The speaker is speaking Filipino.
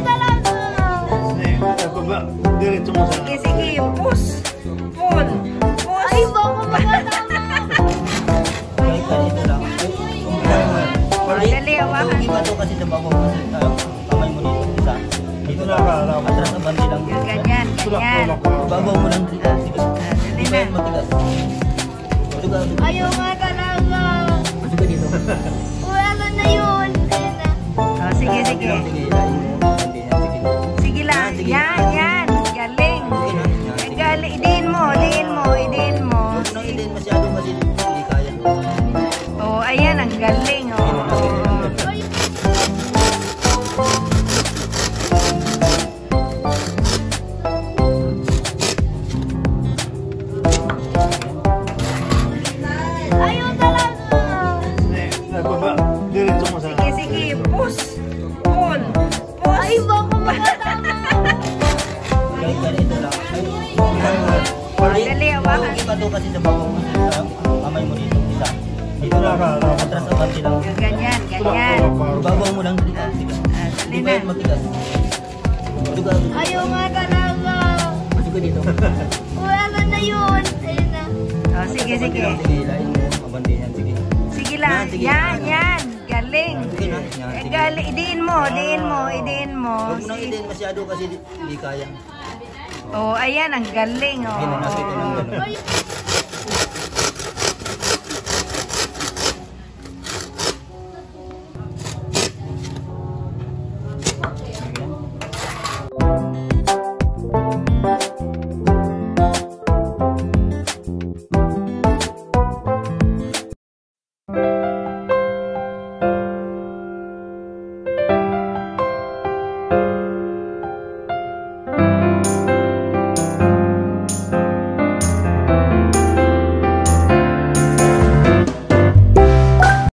talaga. Diretso mo sa... Sige, sige. Push. Pull. Push. Ay, baka magatama. Kahit ganito lang. Dali, hawakan. Iba to kasi sa bako. Kamay mo dito. Isa. Dito lang. Atras na bandi lang. Ganyan, ganyan. Babaw mo lang. Sige. Dali Di ba na. yan matigas? Matugas. Ayaw nga talaga. Matugas dito. Wala na yun. Ayun na. Oh, sige, sige. Sige, ilahin mo. Bandi yan. Sige. Sige lang. Sige. Yan, yan. Galing. Okay na. Yan, sige. Galing. Idiin mo, idiin mo, idiin mo. Huwag nang ilin masyado kasi hindi kaya. Oh, ayan. Ang galing, oh. Ay, ayaw talaga. Diretso mo sa... Sige, sige. Push. Pull. Push. Ay, baka magatama. Kahit ganito lang. Dali, hawakan. Iba to kasi sa bako. Kamay mo dito. Isa. Dito lang. Atras na bandi lang. Ganyan, ganyan. Babaw mo lang. Sige. Dali Di ba na. yan matigas? Matugas. Ayaw nga talaga. Matugas dito. Wala na yun. Ayun na. Oh, sige, sige. Sige, ilahin mo. Mabandi yan. Sige. Sige lang. Sige. Yan, yan. Galing. Sige na. Yan, sige. Galing. Idiin mo, idiin mo, idiin mo. Huwag mo nang ilin masyado kasi hindi kaya. Oh, ayan. Ang galing, Hindi na nakita ng oh. gano'n. Ay,